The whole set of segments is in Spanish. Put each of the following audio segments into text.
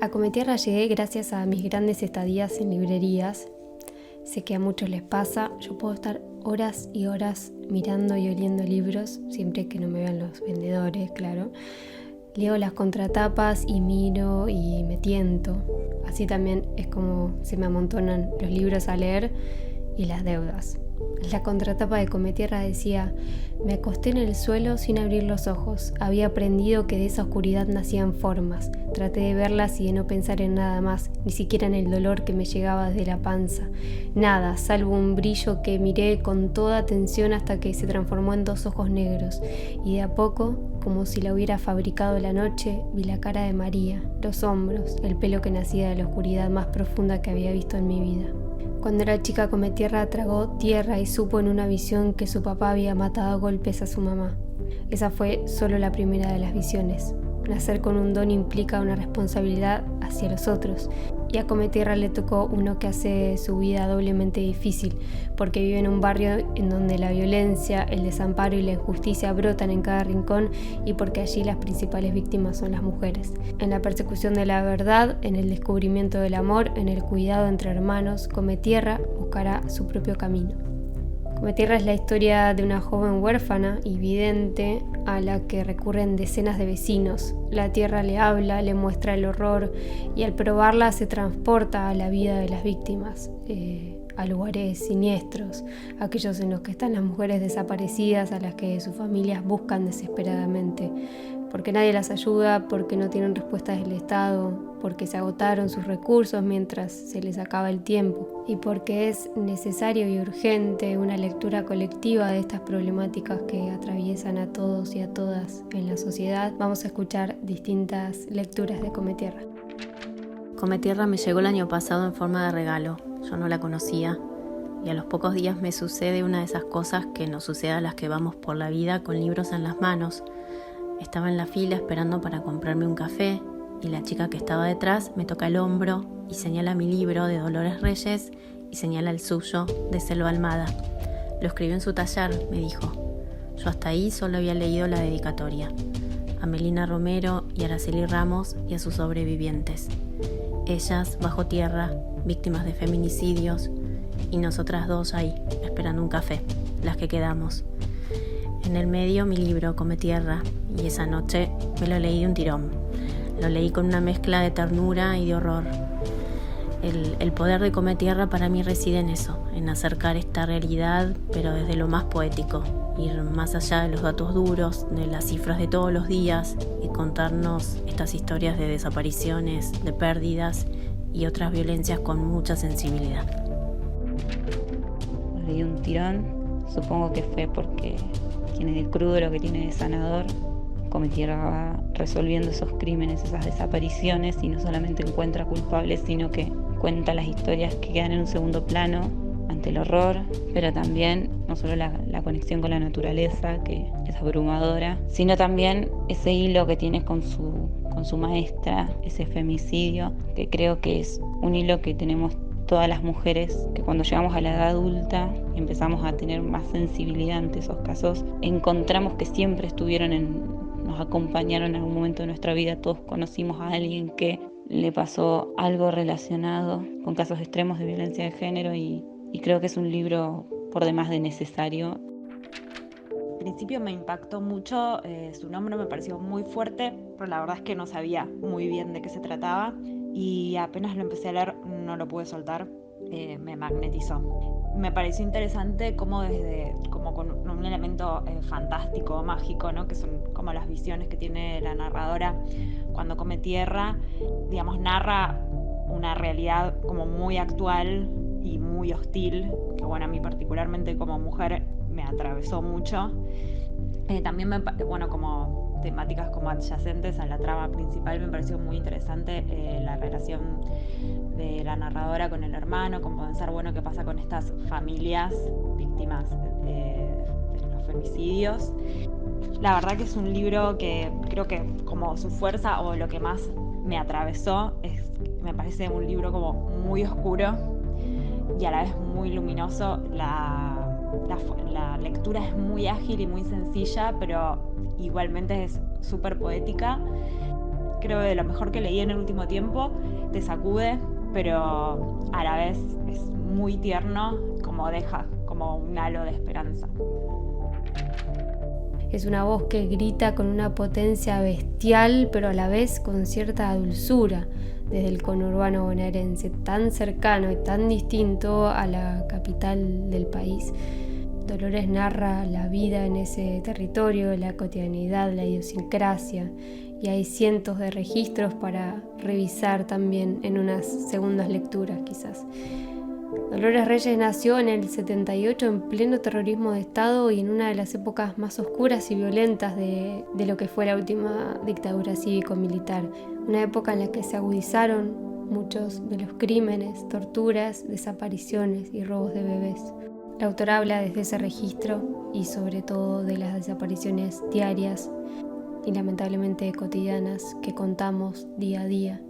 A Cometierra llegué gracias a mis grandes estadías en librerías. Sé que a muchos les pasa, yo puedo estar horas y horas mirando y oliendo libros, siempre que no me vean los vendedores, claro. Leo las contratapas y miro y me tiento. Así también es como se me amontonan los libros a leer y las deudas. La contratapa de Cometierra decía: me acosté en el suelo sin abrir los ojos. Había aprendido que de esa oscuridad nacían formas. Traté de verlas y de no pensar en nada más, ni siquiera en el dolor que me llegaba desde la panza. Nada, salvo un brillo que miré con toda atención hasta que se transformó en 2 ojos negros. Y de a poco, como si la hubiera fabricado la noche, vi la cara de María, los hombros, el pelo que nacía de la oscuridad más profunda que había visto en mi vida. Cuando era chica, Cometierra tragó tierra y supo en una visión que su papá había matado a golpes a su mamá. Esa fue solo la primera de las visiones. Nacer con un don implica una responsabilidad hacia los otros, y a Cometierra le tocó uno que hace su vida doblemente difícil, porque vive en un barrio en donde la violencia, el desamparo y la injusticia brotan en cada rincón, y porque allí las principales víctimas son las mujeres. En la persecución de la verdad, en el descubrimiento del amor, en el cuidado entre hermanos, Cometierra buscará su propio camino. Cometierra es la historia de una joven huérfana y vidente a la que recurren decenas de vecinos. La tierra le habla, le muestra el horror y al probarla se transporta a la vida de las víctimas, a lugares siniestros, aquellos en los que están las mujeres desaparecidas a las que sus familias buscan desesperadamente, porque nadie las ayuda, porque no tienen respuestas del Estado, porque se agotaron sus recursos mientras se les acaba el tiempo, y porque es necesario y urgente una lectura colectiva de estas problemáticas que atraviesan a todos y a todas en la sociedad. Vamos a escuchar distintas lecturas de Cometierra. Cometierra me llegó el año pasado en forma de regalo. Yo no la conocía, y a los pocos días me sucede una de esas cosas que nos sucede a las que vamos por la vida con libros en las manos. Estaba en la fila esperando para comprarme un café y la chica que estaba detrás me toca el hombro y señala mi libro de Dolores Reyes y señala el suyo de Selva Almada. Lo escribió en su taller, me dijo. Yo hasta ahí solo había leído la dedicatoria. A Melina Romero y Araceli Ramos y a sus sobrevivientes. Ellas bajo tierra, víctimas de feminicidios, y nosotras dos ahí, esperando un café, las que quedamos. En el medio mi libro, Cometierra, y esa noche me lo leí de un tirón. Lo leí con una mezcla de ternura y de horror. El poder de Cometierra para mí reside en eso, en acercar esta realidad, pero desde lo más poético, ir más allá de los datos duros, de las cifras de todos los días, y contarnos estas historias de desapariciones, de pérdidas y otras violencias con mucha sensibilidad. Lo leí de un tirón, supongo que fue porque tiene de crudo lo que tiene de sanador. Cometierra va resolviendo esos crímenes, esas desapariciones, y no solamente encuentra culpables, sino que cuenta las historias que quedan en un segundo plano ante el horror, pero también no solo la conexión con la naturaleza, que es abrumadora, sino también ese hilo que tiene con su maestra, ese femicidio, que creo que es un hilo que tenemos todas las mujeres, que cuando llegamos a la edad adulta y empezamos a tener más sensibilidad ante esos casos, encontramos que siempre nos acompañaron en algún momento de nuestra vida. Todos conocimos a alguien que le pasó algo relacionado con casos extremos de violencia de género, y creo que es un libro por demás de necesario. Al principio me impactó mucho, su nombre me pareció muy fuerte, pero la verdad es que no sabía muy bien de qué se trataba, y apenas lo empecé a leer no lo pude soltar, me magnetizó. Me pareció interesante cómo como con un elemento fantástico, mágico, ¿no? Que son como las visiones que tiene la narradora cuando Cometierra, digamos, narra una realidad como muy actual y muy hostil, que bueno, a mí particularmente como mujer me atravesó mucho. También como temáticas como adyacentes a la trama principal, me pareció muy interesante la relación de la narradora con el hermano, como pensar, qué pasa con estas familias víctimas de los femicidios. La verdad que es un libro que creo que como su fuerza o lo que más me atravesó me parece un libro como muy oscuro y a la vez muy luminoso. La lectura es muy ágil y muy sencilla, pero igualmente es súper poética. creo que de lo mejor que leí en el último tiempo. Te sacude, pero a la vez es muy tierno, como deja como un halo de esperanza. Es una voz que grita con una potencia bestial, pero a la vez con cierta dulzura, desde el conurbano bonaerense, tan cercano y tan distinto a la capital del país. Dolores narra la vida en ese territorio, la cotidianidad, la idiosincrasia, y hay cientos de registros para revisar también en unas segundas lecturas quizás. Dolores Reyes nació en el 78 en pleno terrorismo de Estado y en una de las épocas más oscuras y violentas de lo que fue la última dictadura cívico-militar, una época en la que se agudizaron muchos de los crímenes, torturas, desapariciones y robos de bebés. La autora habla desde ese registro y sobre todo de las desapariciones diarias y lamentablemente cotidianas que contamos día a día.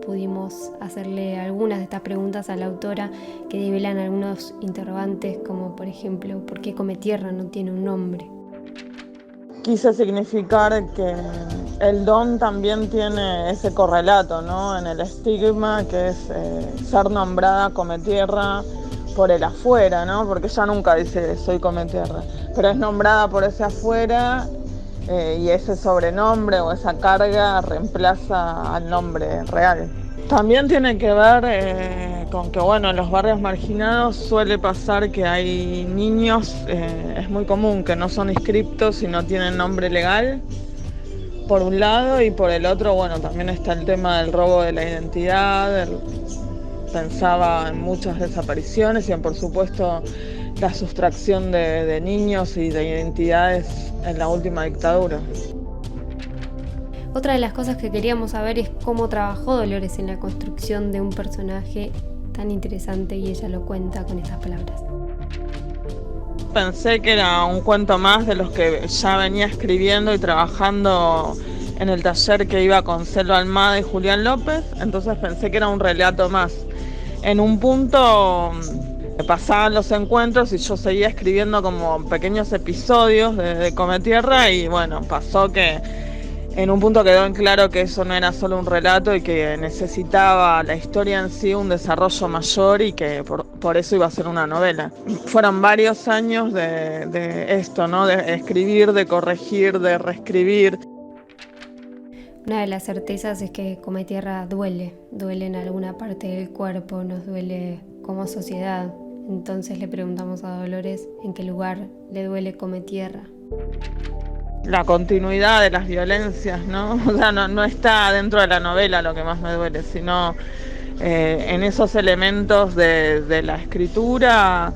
Pudimos hacerle algunas de estas preguntas a la autora que develan algunos interrogantes, como por ejemplo, ¿por qué Cometierra no tiene un nombre? Quise significar que el don también tiene ese correlato, ¿no? En el estigma que es ser nombrada Cometierra por el afuera, ¿no? Porque ella nunca dice soy Cometierra, pero es nombrada por ese afuera. Y ese sobrenombre o esa carga reemplaza al nombre real. También tiene que ver con que, bueno, en los barrios marginados suele pasar que hay niños, es muy común que no son inscriptos y no tienen nombre legal, por un lado, y por el otro, bueno, también está el tema del robo de la identidad. Pensaba en muchas desapariciones y en, por supuesto, la sustracción de niños y de identidades en la última dictadura. Otra de las cosas que queríamos saber es cómo trabajó Dolores en la construcción de un personaje tan interesante y ella lo cuenta con estas palabras. Pensé que era un cuento más de los que ya venía escribiendo y trabajando en el taller que iba con Selva Almada y Julián López, entonces pensé que era un relato más. En un punto pasaban los encuentros y yo seguía escribiendo como pequeños episodios de Cometierra y bueno, pasó que en un punto quedó en claro que eso no era solo un relato y que necesitaba la historia en sí un desarrollo mayor y que por eso iba a ser una novela. Fueron varios años de esto, ¿no? De escribir, de corregir, de reescribir. Una de las certezas es que Cometierra duele en alguna parte del cuerpo, nos duele como sociedad. Entonces le preguntamos a Dolores en qué lugar le duele Cometierra. La continuidad de las violencias, ¿no? O sea, no está dentro de la novela lo que más me duele, sino en esos elementos de la escritura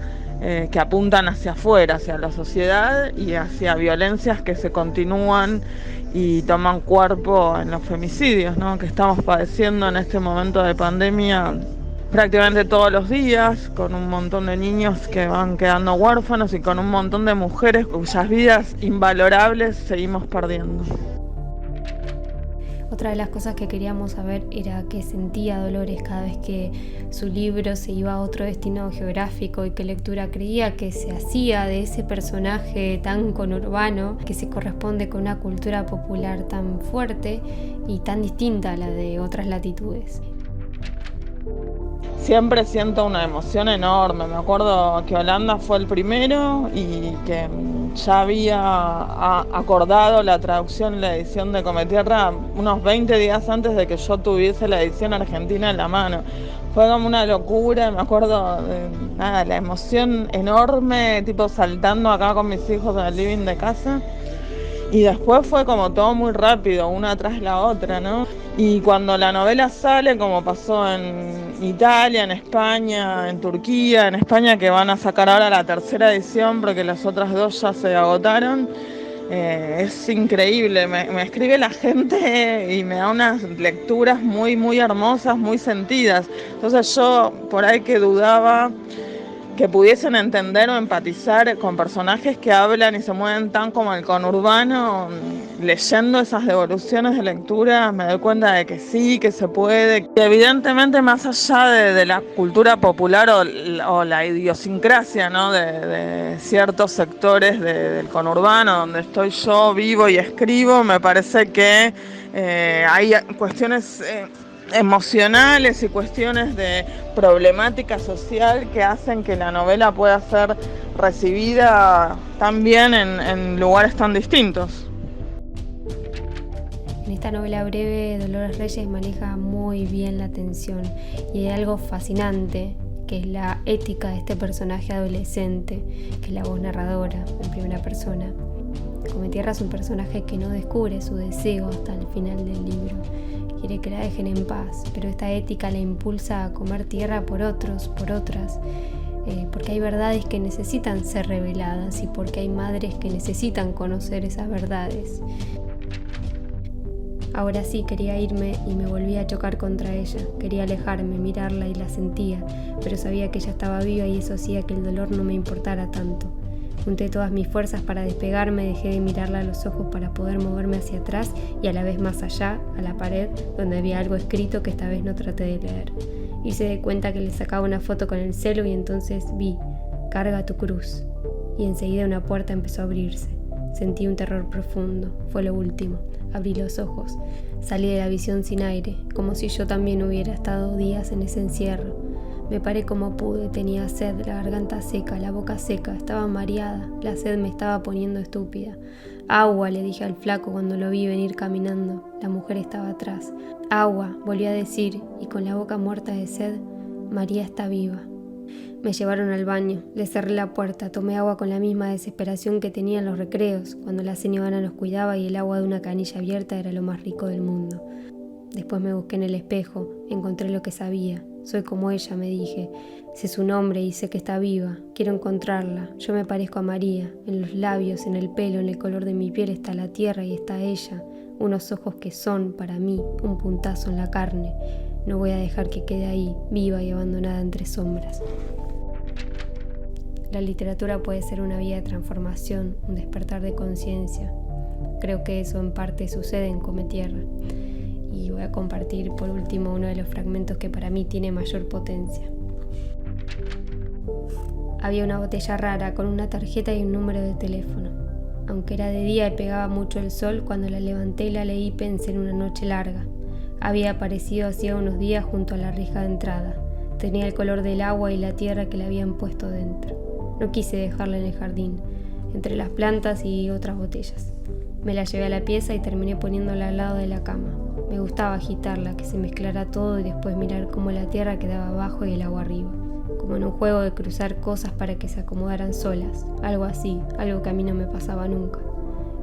que apuntan hacia afuera, hacia la sociedad y hacia violencias que se continúan y toman cuerpo en los femicidios, ¿no? Que estamos padeciendo en este momento de pandemia prácticamente todos los días, con un montón de niños que van quedando huérfanos y con un montón de mujeres cuyas vidas invalorables seguimos perdiendo. Otra de las cosas que queríamos saber era qué sentía Dolores cada vez que su libro se iba a otro destino geográfico y qué lectura creía que se hacía de ese personaje tan conurbano que se corresponde con una cultura popular tan fuerte y tan distinta a la de otras latitudes. Siempre siento una emoción enorme. Me acuerdo que Holanda fue el primero y que ya había acordado la traducción y la edición de Cometierra unos 20 días antes de que yo tuviese la edición argentina en la mano. Fue como una locura, me acuerdo la emoción enorme, tipo saltando acá con mis hijos en el living de casa. Y después fue como todo muy rápido, una tras la otra, ¿no? Y cuando la novela sale, como pasó en Italia, en España, en Turquía, en España, que van a sacar ahora la tercera edición porque las otras dos ya se agotaron, es increíble. Me escribe la gente y me da unas lecturas muy, muy hermosas, muy sentidas. Entonces yo, por ahí que dudaba que pudiesen entender o empatizar con personajes que hablan y se mueven tan como el conurbano. Leyendo esas devoluciones de lectura me doy cuenta de que sí, que se puede, que evidentemente más allá de la cultura popular o la idiosincrasia, ¿no? de ciertos sectores del conurbano donde estoy yo, vivo y escribo, me parece que hay cuestiones emocionales y cuestiones de problemática social que hacen que la novela pueda ser recibida también en lugares tan distintos. En esta novela breve, Dolores Reyes maneja muy bien la tensión y hay algo fascinante, que es la ética de este personaje adolescente, que es la voz narradora en primera persona. Cometierra es un personaje que no descubre su deseo hasta el final del libro. Quiere que la dejen en paz, pero esta ética la impulsa a comer tierra por otros, por otras, porque hay verdades que necesitan ser reveladas y porque hay madres que necesitan conocer esas verdades. Ahora sí quería irme y me volví a chocar contra ella. Quería alejarme, mirarla y la sentía, pero sabía que ella estaba viva y eso hacía que el dolor no me importara tanto. Junté todas mis fuerzas para despegarme, dejé de mirarla a los ojos para poder moverme hacia atrás y a la vez más allá, a la pared, donde había algo escrito que esta vez no traté de leer. Hice de cuenta que le sacaba una foto con el celu y entonces vi, carga tu cruz. Y enseguida una puerta empezó a abrirse. Sentí un terror profundo, fue lo último. Abrí los ojos, salí de la visión sin aire, como si yo también hubiera estado días en ese encierro. Me paré como pude, tenía sed, la garganta seca, la boca seca, estaba mareada, la sed me estaba poniendo estúpida. Agua, le dije al flaco cuando lo vi venir caminando, la mujer estaba atrás. Agua, volví a decir, y con la boca muerta de sed, María está viva. Me llevaron al baño, le cerré la puerta, tomé agua con la misma desesperación que tenía en los recreos, cuando la señora nos cuidaba y el agua de una canilla abierta era lo más rico del mundo. Después me busqué en el espejo, encontré lo que sabía. Soy como ella, me dije. Sé su nombre y sé que está viva. Quiero encontrarla. Yo me parezco a María. En los labios, en el pelo, en el color de mi piel está la tierra y está ella. Unos ojos que son, para mí, un puntazo en la carne. No voy a dejar que quede ahí, viva y abandonada entre sombras. La literatura puede ser una vía de transformación, un despertar de conciencia. Creo que eso en parte sucede en Cometierra. Y voy a compartir por último uno de los fragmentos que para mí tiene mayor potencia. Había una botella rara con una tarjeta y un número de teléfono. Aunque era de día y pegaba mucho el sol, cuando la levanté y la leí pensé en una noche larga. Había aparecido hacía unos días junto a la reja de entrada. Tenía el color del agua y la tierra que le habían puesto dentro. No quise dejarla en el jardín, entre las plantas y otras botellas. Me la llevé a la pieza y terminé poniéndola al lado de la cama. Me gustaba agitarla, que se mezclara todo y después mirar cómo la tierra quedaba abajo y el agua arriba. Como en un juego de cruzar cosas para que se acomodaran solas. Algo así, algo que a mí no me pasaba nunca.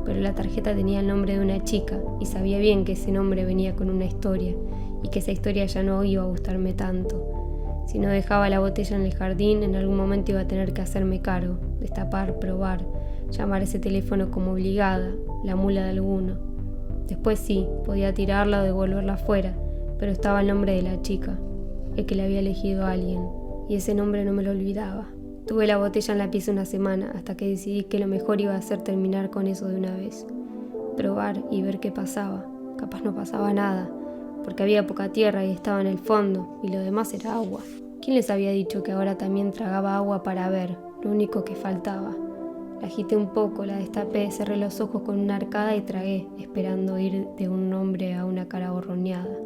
Pero la tarjeta tenía el nombre de una chica y sabía bien que ese nombre venía con una historia y que esa historia ya no iba a gustarme tanto. Si no dejaba la botella en el jardín, en algún momento iba a tener que hacerme cargo, destapar, probar, llamar ese teléfono como obligada, la mula de alguno. Después sí, podía tirarla o devolverla afuera, pero estaba el nombre de la chica, el que le había elegido a alguien, y ese nombre no me lo olvidaba. Tuve la botella en la pieza una semana, hasta que decidí que lo mejor iba a ser terminar con eso de una vez. Probar y ver qué pasaba. Capaz no pasaba nada, porque había poca tierra y estaba en el fondo, y lo demás era agua. ¿Quién les había dicho que ahora también tragaba agua para ver? Lo único que faltaba. La agité un poco, la destapé, cerré los ojos con una arcada y tragué, esperando ir de un hombre a una cara borroneada.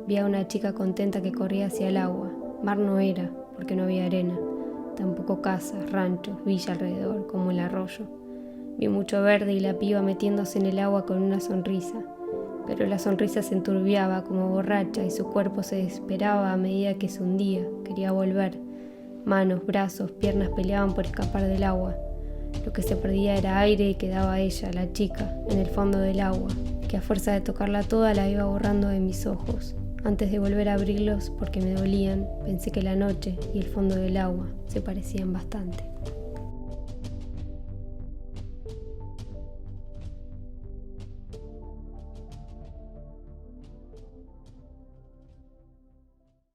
Vi a una chica contenta que corría hacia el agua. Mar no era, porque no había arena. Tampoco casas, ranchos, villa alrededor, como el arroyo. Vi mucho verde y la piba metiéndose en el agua con una sonrisa. Pero la sonrisa se enturbiaba como borracha y su cuerpo se desesperaba a medida que se hundía. Quería volver. Manos, brazos, piernas peleaban por escapar del agua. Lo que se perdía era aire y quedaba ella, la chica, en el fondo del agua, que a fuerza de tocarla toda la iba borrando de mis ojos. Antes de volver a abrirlos, porque me dolían, pensé que la noche y el fondo del agua se parecían bastante.